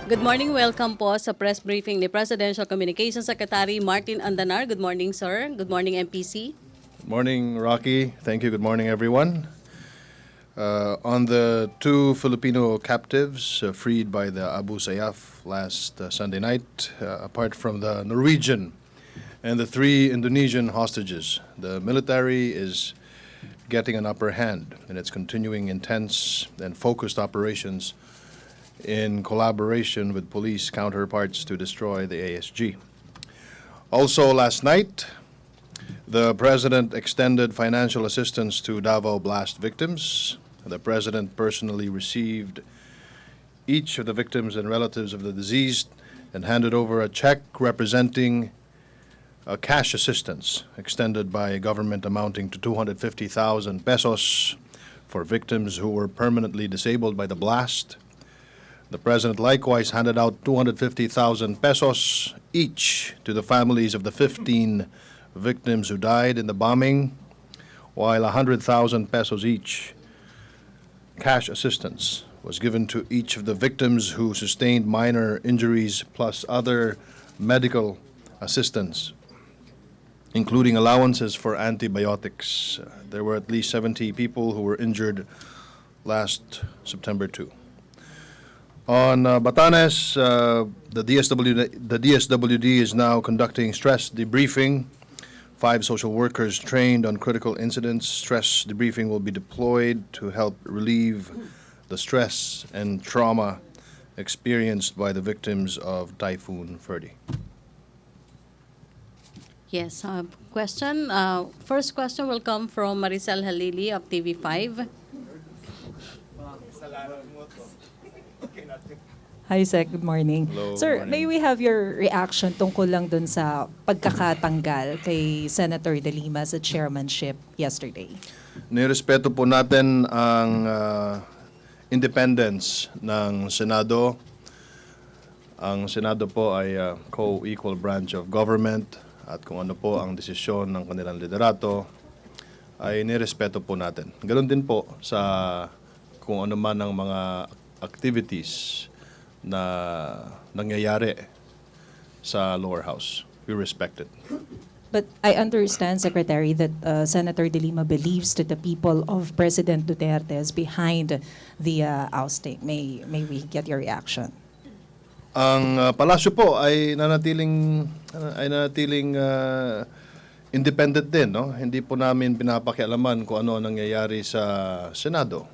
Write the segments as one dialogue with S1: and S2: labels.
S1: Good morning. Welcome po sa press briefing ni Presidential Communications Secretary Martin Andanar. Good morning, sir. Good morning, MPC.
S2: Good morning, Rocky. Thank you. Good morning, everyone. On the two Filipino captives freed by the Abu Sayyaf last Sunday night, apart from the Norwegian and the three Indonesian hostages, the military is getting an upper hand in its continuing intense and focused operations in collaboration with police counterparts to destroy the ASG. Also last night, the President extended financial assistance to Davao blast victims. The President personally received each of the victims and relatives of the deceased and handed over a check representing a cash assistance extended by a government amounting to 250,000 pesos for victims who were permanently disabled by the blast. The President likewise handed out 250,000 pesos each to the families of the 15 victims who died in the bombing, while 100,000 pesos each cash assistance was given to each of the victims who sustained minor injuries, plus other medical assistance, including allowances for antibiotics. There were at least 70 people who were injured last September 2. On Batanes, the DSWD is now conducting stress debriefing. 5 social workers trained on critical incidents. Stress debriefing will be deployed to help relieve the stress and trauma experienced by the victims of Typhoon Ferdy.
S1: Yes, question. First question will come from Maricel Halili of TV5.
S3: Hi, Sec. Good morning.
S2: Hello,
S3: Sir,
S2: good
S3: may
S2: morning.
S3: we have your reaction tungkol lang dun sa pagkakatanggal kay Senator De Lima sa chairmanship yesterday?
S2: Nirespeto po natin ang independence ng Senado. Ang Senado po ay co-equal branch of government at kung ano po ang desisyon ng kanilang liderato ay nirespeto po natin. Ganon din po sa kung ano man ang mga activities na nangyayari sa lower house. We respect it.
S3: But I understand, Secretary, that Senator De Lima believes that the people of President Duterte is behind the ousting. May we get your reaction?
S2: Ang palasyo po ay nanatiling independent din, no? Hindi po namin pinapakialaman kung ano ang nangyayari sa Senado.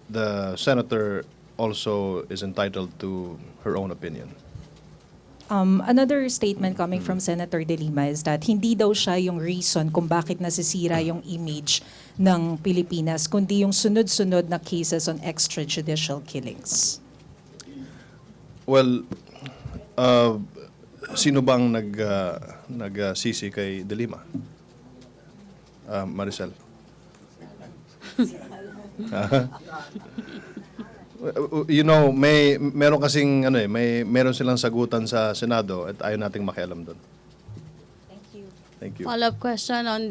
S2: The senator also is entitled to her own opinion.
S3: Another statement coming from Senator De Lima is that hindi daw siya yung reason kung bakit nasisira yung image ng Pilipinas, kundi yung sunod-sunod na cases on extrajudicial killings.
S2: Well, sino bang nagsisi kay De Lima? Maricel. You know, meron kasing meron silang sagutan sa Senado at ayaw nating makialam doon.
S3: Thank you.
S2: Thank you.
S1: Follow-up question on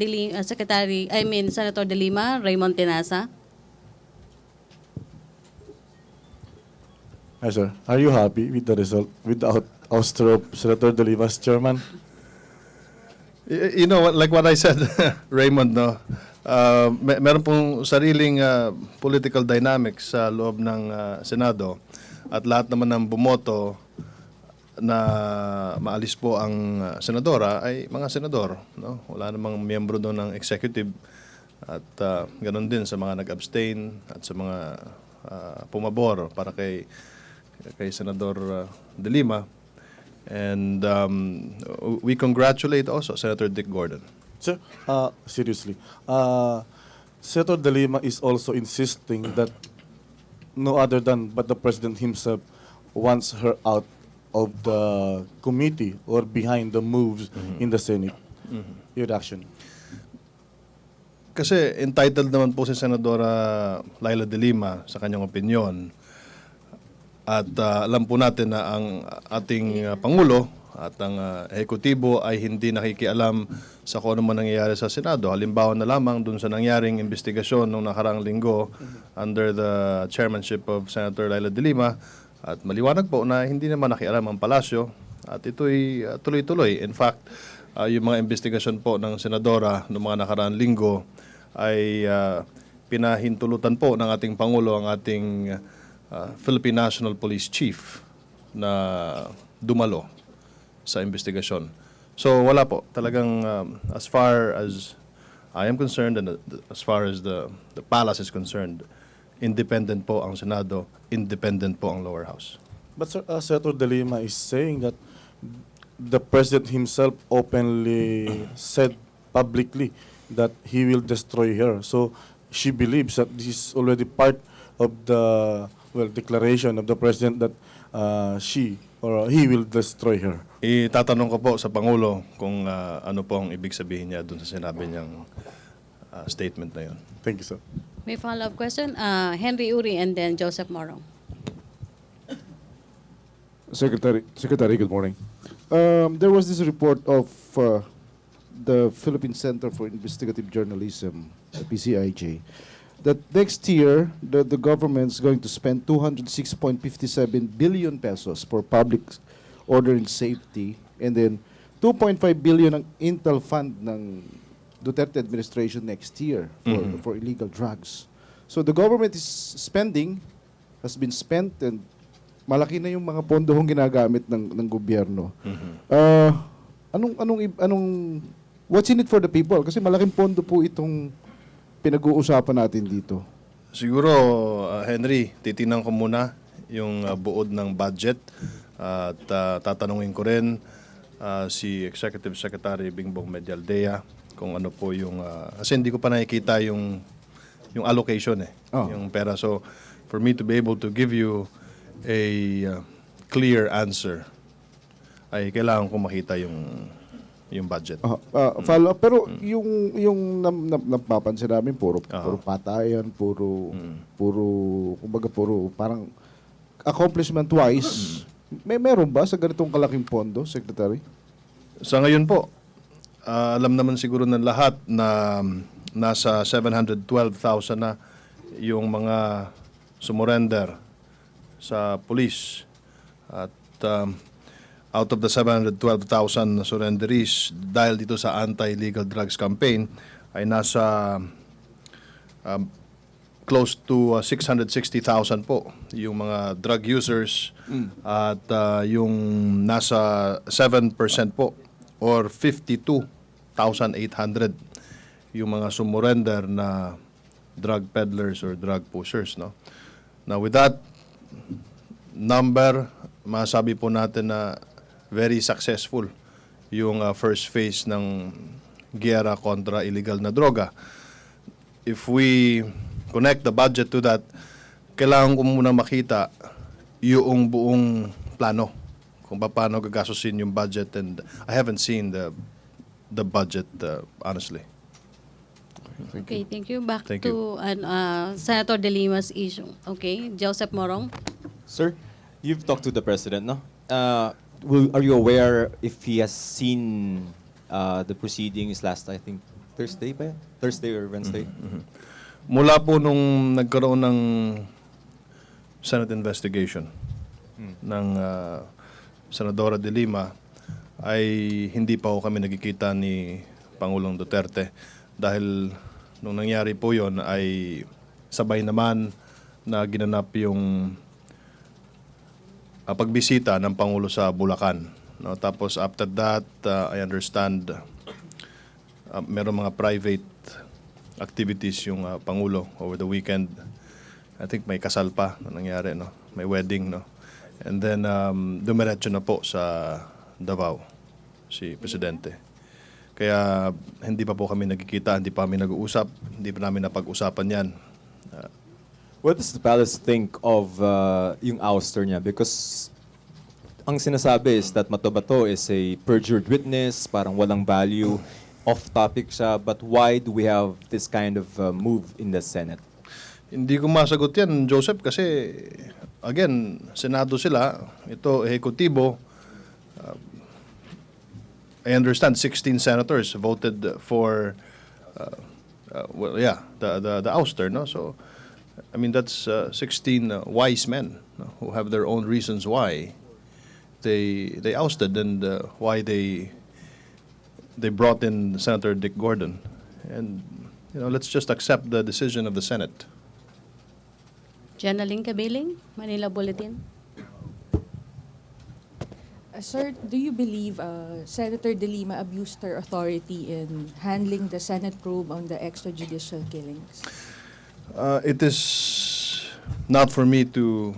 S1: Senator De Lima, Raymond Tenasa.
S4: Hi, sir. Are you happy with the result without ouster of Senator De Lima as chairman?
S2: You know, like what I said, Raymond, no? Meron pong sariling political dynamics sa loob ng Senado at lahat naman ng bumoto na maalis po ang senadora ay mga senador, no? Wala namang miyembro doon ng executive at ganoon din sa mga nag-abstain at sa mga pumabor para kay Senador De Lima. And we congratulate also Senator Dick Gordon.
S4: Sir, seriously, Senator De Lima is also insisting that no other than but the president himself wants her out of the committee or behind the moves in the Senate. Your reaction?
S2: Kasi entitled naman po si Senadora Laila De Lima sa kanyang opinion. At alam po natin na ang ating Pangulo at ang ehekutibo ay hindi nakikialam sa kung ano man nangyayari sa Senado. Halimbawa na lamang dun sa nangyaring investigasyon noong nakaraang linggo under the chairmanship of Senator Laila De Lima, At maliwanag po na hindi naman nakialam ang palasyo at ito'y tuloy-tuloy. In fact, yung mga investigasyon po ng senadora noong mga nakaraang linggo ay pinahintulutan po ng ating Pangulo ang ating Philippine National Police Chief na dumalo sa investigasyon. So wala po. Talagang as far as I am concerned and as far as the palace is concerned, independent po ang Senado, independent po ang lower house.
S4: But Sir, Senator De Lima is saying that the president himself openly said publicly that he will destroy her. So she believes that this is already part of the declaration of the president that she or he will destroy her.
S2: Itatanong ko po sa Pangulo kung ano po ang ibig sabihin niya dun sa sinabi niyang statement na yun.
S4: Thank you, sir.
S1: May follow-up question? Henry Uri and then Joseph Morong.
S5: Secretary, good morning. There was this report of the Philippine Center for Investigative Journalism, the PCIJ, that next year the government's going to spend 206.57 billion pesos for public order and safety, and then 2.5 billion ang Intel Fund ng Duterte administration next year for illegal drugs. So the government has been spent, and malaki na yung mga pondong ginagamit ng gobyerno. What's in it for the people? Kasi malaking pondo po itong pinag-uusapan natin dito.
S2: Siguro, Henry, titingnan ko muna yung buod ng budget at tatanungin ko rin si Executive Secretary Bingbong Medialdea kung ano po yung kasi hindi ko pa nakikita yung allocation yung pera. So for me to be able to give you a clear answer ay kailangan ko makita yung budget.
S5: Follow up, pero yung napapansin namin puro patayan, puro parang accomplishment wise. Meron ba sa ganitong kalaking pondo, Secretary?
S2: Sa ngayon po, alam naman siguro ng lahat na nasa 712,000 na yung mga sumurrender sa police. At out of the 712,000 surrenderies, dahil dito sa anti-illegal drugs campaign, ay nasa close to 660,000 po yung mga drug users at yung nasa 7% po or 52,800 yung mga sumurrender na drug peddlers or drug pushers, no? Now with that number, masabi po natin na very successful yung first phase ng giyera kontra illegal na droga. If we connect the budget to that, kailangan ko muna makita yung buong plano kung paano gagastusin yung budget, and I haven't seen the budget honestly.
S1: Okay, thank you. Back
S2: Thank
S1: to Senator De Lima's issue. Okay, Joseph Morong.
S6: Sir, you've talked to the president, no? Are you aware if he has seen the proceedings last, I think, Thursday ba? Thursday or Wednesday?
S2: Mula po nung nagkaroon ng Senate investigation ng Senadora De Lima, ay hindi pa ho kami nagkikita ni Pangulong Duterte dahil nung nangyari po yon ay sabay naman na ginanap yung pagbisita ng Pangulo sa Bulacan. No? Tapos after that, I understand meron mga private activities yung Pangulo over the weekend. I think may kasal pa na nangyari, no? May wedding, no? And then dumiretso na po sa Davao si Presidente. Kaya hindi pa po kami nagkikita, hindi pa kami nag-uusap, hindi pa namin napag-usapan yan.
S6: What does the palace think of yung ouster niya? Because ang sinasabi is that Matobato is a perjured witness, parang walang value, off-topic siya, but why do we have this kind of move in the Senate?
S2: Hindi ko masagot yan, Joseph, kasi again, Senado sila, ito, ehekutibo. I understand 16 senators voted for, the ouster, no? So, I mean, that's 16 wise men no, who have their own reasons why they ousted and why they brought in Senator Dick Gordon. And let's just accept the decision of the Senate.
S1: Jenaline Cabiling, Manila Bulletin.
S7: Sir, do you believe Senator De Lima abused her authority in handling the Senate probe on the extrajudicial killings?
S2: It is not for me to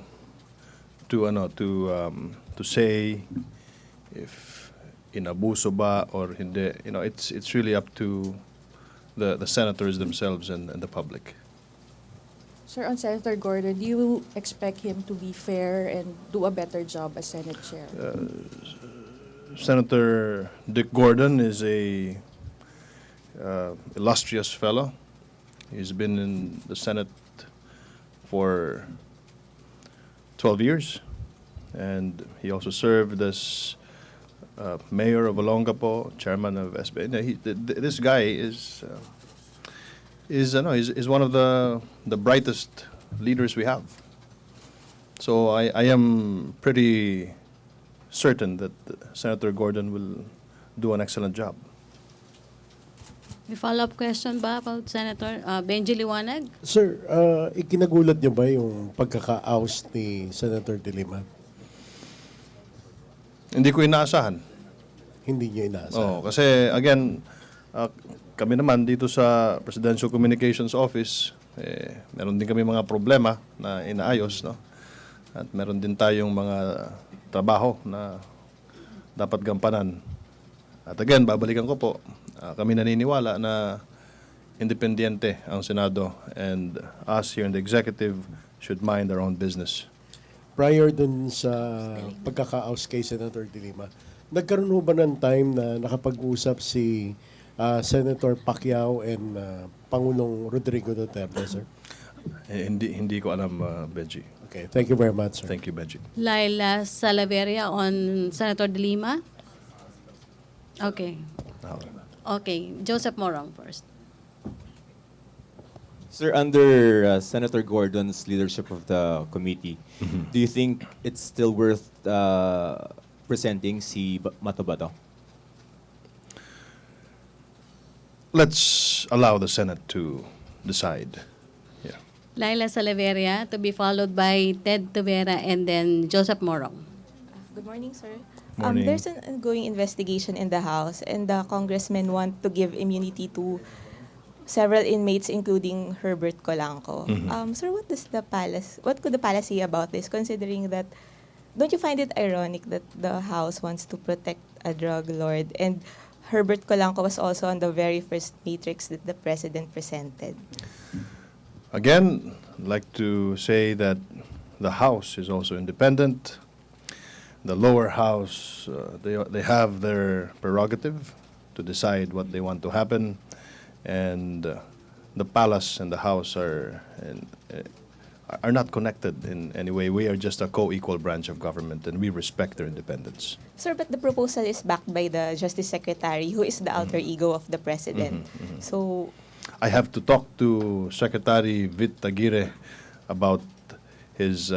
S2: say if inabuso ba or hindi. It's really up to the senators themselves and the public.
S7: Sir, on Senator Gordon, do you expect him to be fair and do a better job as Senate Chair?
S2: Senator Dick Gordon is a illustrious fellow. He's been in the Senate for 12 years, and he also served as mayor of Olongapo, chairman of SB. This guy is one of the brightest leaders we have. So I am pretty certain that Senator Gordon will do an excellent job.
S1: May follow-up question ba about Senator Benji Liwanag?
S8: Sir, ikinagulat niyo ba yung pagkaka-oust ni Senator De Lima?
S2: Hindi ko inaasahan.
S8: Hindi niyo inaasahan.
S2: Oh, kasi again, kami naman dito sa Presidential Communications Office, meron din kami mga problema na inaayos, no? At meron din tayong mga trabaho na dapat gampanan. At again, babalikan ko po, kami naniniwala na independiente ang Senado and us here in the executive should mind our own business.
S8: Prior dun sa pagkaka-oust kay Senator De Lima, nagkaroon ho ba ng time na nakapag-usap si Senator Pacquiao and Pangulong Rodrigo Duterte, sir?
S2: Hindi ko alam, Benji.
S8: Okay, thank you very much, sir.
S2: Thank you, Benji.
S1: Laila Salaveria on Senator De Lima. Okay. Okay, Joseph Morong first.
S6: Sir, under Senator Gordon's leadership of the committee, do you think it's still worth presenting si Matobato?
S2: Let's allow the Senate to decide. Yeah.
S1: Laila Salaveria to be followed by Ted Tavera and then Joseph Morong.
S9: Good morning, sir.
S2: Morning.
S9: There's an ongoing investigation in the House, and the congressmen want to give immunity to several inmates, including Herbert Colanco. Sir, what could the palace say about this, considering that, don't you find it ironic that the House wants to protect a drug lord, and Herbert Colanco was also on the very first matrix that the president presented?
S2: Again, I'd like to say that the House is also independent. The lower house, they have their prerogative to decide what they want to happen, and the palace and the house are not connected in any way. We are just a co-equal branch of government, and we respect their independence.
S9: Sir, but the proposal is backed by the Justice Secretary, who is the alter ego of the president. So,
S2: I have to talk to Secretary Vit Aguirre about his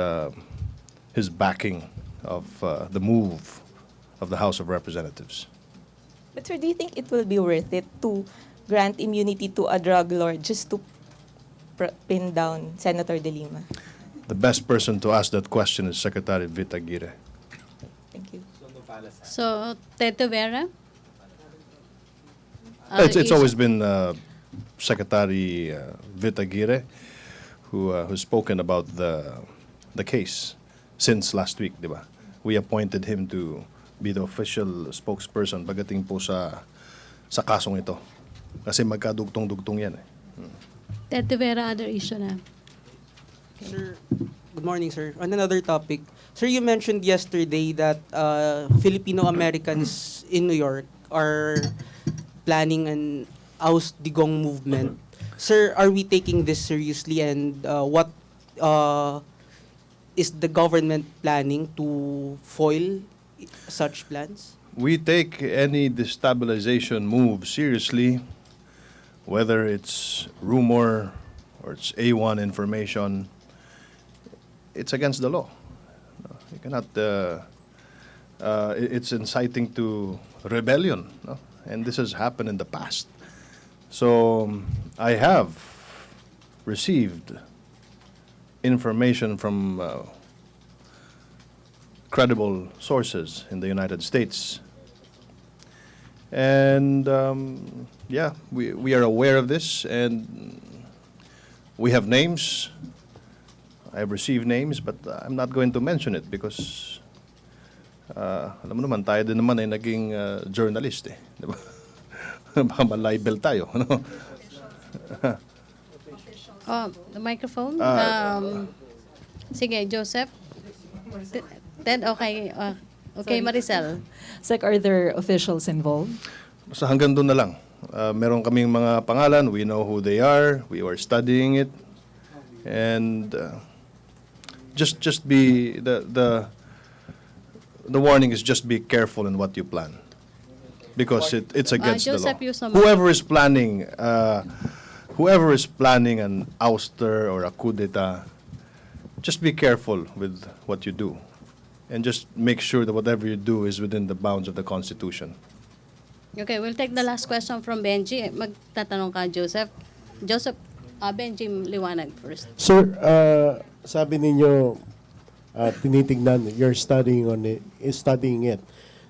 S2: backing of the move of the House of Representatives.
S9: but sir, do you think it will be worth it to grant immunity to a drug lord just to pin down Senator De Lima?
S2: The best person to ask that question is Secretary Vit Aguirre.
S9: Thank you.
S1: So, Ted Tavera?
S2: It's always been Secretary Vit Aguirre who's spoken about the case since last week, di ba? We appointed him to be the official spokesperson pagdating po sa kasong ito. Kasi magkadugtong-dugtong yan eh.
S1: Ted Tavera, other issue na.
S10: Sir, good morning, sir. On another topic, sir, you mentioned yesterday that Filipino Americans in New York are planning an oust digong movement. Sir, are we taking this seriously, and what is the government planning to foil such plans?
S2: We take any destabilization move seriously, whether it's rumor or it's A1 information. It's against the law. cannot. It's inciting to rebellion, no? And this has happened in the past. So I have received information from credible sources in the United States. And yeah, we are aware of this, and we have names. I have received names, but I'm not going to mention it because alam mo naman, tayo din naman ay naging journalist eh. Di ba? Baka ma-libel tayo. Ano?
S1: Oh, the microphone. Sige, Joseph. Ted, okay. Okay, Maricel.
S3: Sec, are there officials involved?
S2: Basta hanggang doon na lang. Meron kaming mga pangalan. We know who they are. We are studying it. And just be the warning is just be careful in what you plan, because it's against the
S1: Joseph,
S2: law.
S1: use naman.
S2: Whoever is planning an ouster or a coup d'etat, just be careful with what you do, and just make sure that whatever you do is within the bounds of the Constitution.
S1: Okay, we'll take the last question from Benji. Magtatanong ka, Joseph. Joseph, Benji, liwanag first.
S8: Sir, sabi ninyo, tinitingnan, you're studying it.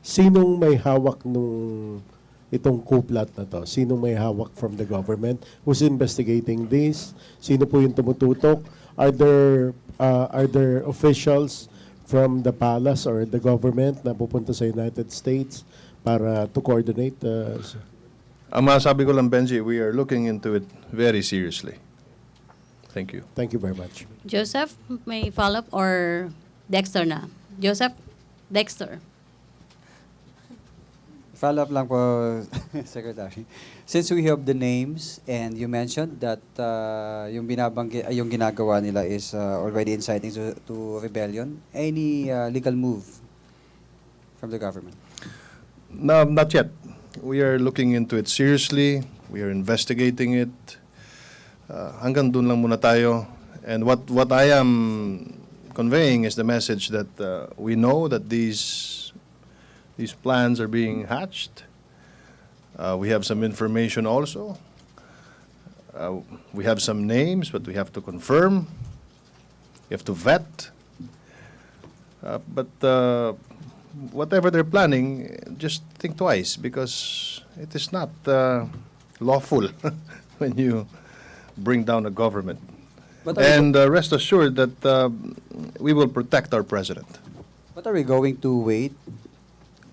S8: Sinong may hawak nung itong coup plot na to? Sinong may hawak from the government? Who's investigating this? Sino po yung tumututok? Are there officials from the palace or the government na pupunta sa United States para to coordinate?
S2: Ang masabi ko lang, Benji, we are looking into it very seriously. Thank you.
S8: Thank you very much.
S1: Joseph, may follow-up or Dexter na? Joseph, Dexter.
S11: Follow-up lang po, Secretary. Since we have the names and you mentioned that yung ginagawa nila is already inciting to rebellion, any legal move from the government?
S2: No, not yet. We are looking into it seriously. We are investigating it. Hanggang dun lang muna tayo. And what I am conveying is the message that we know that these plans are being hatched. We have some information also. We have some names, but we have to confirm. We have to vet. But whatever they're planning, just think twice, because it is not lawful when you bring down a government. And rest assured that we will protect our president.
S11: But are we going to wait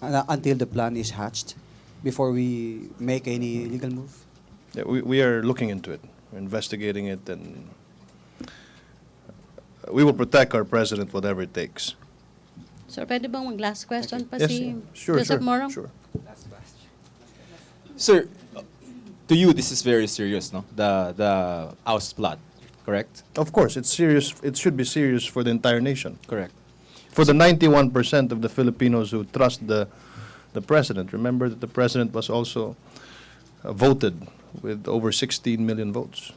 S11: until the plan is hatched before we make any legal move?
S2: Yeah, we are looking into it. We're investigating it, and we will protect our president whatever it takes.
S1: Sir, pwede bang mag-last question pa
S2: Yes,
S1: si
S2: sure,
S1: Joseph Morong?
S2: sure.
S6: Sir, to you, this is very serious, no? The oust plot, correct?
S2: Of course, it's serious. It should be serious for the entire nation.
S6: Correct.
S2: For the 91% of the Filipinos who trust the president. Remember that the president was also voted with over 16 million votes.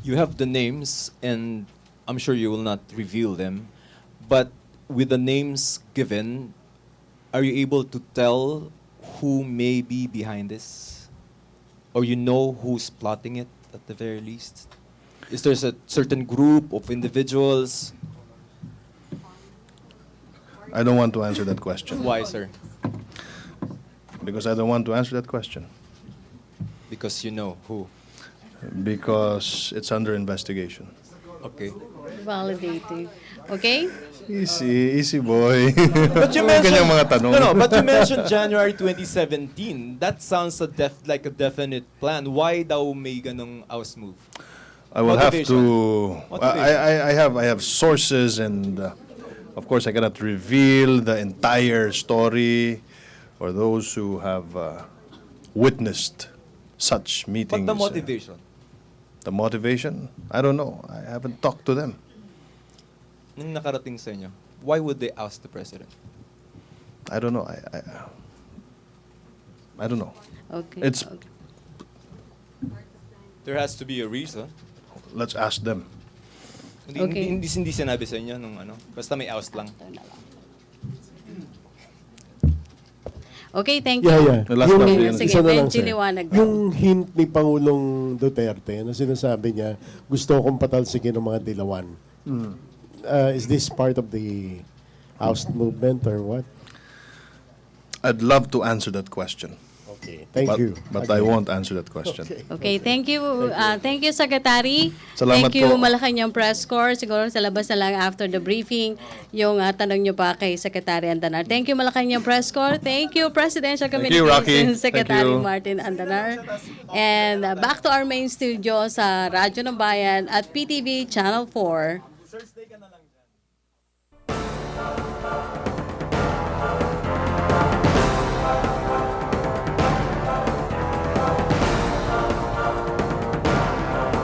S6: You have the names, and I'm sure you will not reveal them, but with the names given, are you able to tell who may be behind this? Or you know who's plotting it at the very least? Is there a certain group of individuals?
S2: I don't want to answer that question.
S6: Why, sir?
S2: Because I don't want to answer that question.
S6: Because you know who.
S2: Because it's under investigation.
S6: Okay.
S1: Validating. Okay?
S2: Easy boy.
S6: But you
S2: Ganyang mga tanong.
S6: No, but you mentioned January 2017. That sounds like a definite plan. Why daw may ganong oust move?
S2: I will have
S6: Motivation.
S2: to.
S6: Motivation.
S2: I have sources, and of course I cannot reveal the entire story, or those who have witnessed such meetings.
S6: But the motivation?
S2: The motivation? I don't know. I haven't talked to them.
S6: Nung nakarating sa inyo, why would they oust the president?
S2: I don't know. I don't know.
S1: Okay.
S2: It's.
S1: Okay.
S6: There has to be a reason.
S2: Let's ask them.
S6: Hindi,
S1: Okay.
S6: hindi sinabi sa inyo nung ano. Basta may oust lang.
S1: Ito na lang. Okay, thank you.
S8: Yeah.
S2: The last
S8: Yung-
S2: one,
S1: Okay,
S2: yun.
S1: sige,
S8: isa na lang,
S1: Benji,
S8: sir.
S1: liwanag daw.
S8: Yung hint ni Pangulong Duterte na sinasabi niya, gusto kong patalsikin ng mga dilawan. Is this part of the oust movement or what?
S2: I'd love to answer that question.
S8: Okay, thank you.
S2: But I won't answer that question.
S1: Okay, thank you. Thank you, Secretary.
S2: Salamat
S1: Thank you,
S2: po.
S1: Malacañang Press Corps. Siguro sa labas na lang after the briefing, yung tanong nyo pa kay Secretary Andanar. Thank you, Malacañang Press Corps. Thank you, Presidential
S2: Thank you,
S1: Communications
S2: Rocky. Thank
S1: Secretary
S2: you.
S1: Martin Andanar. And back to our main studio sa Radyo ng Bayan at PTV Channel 4.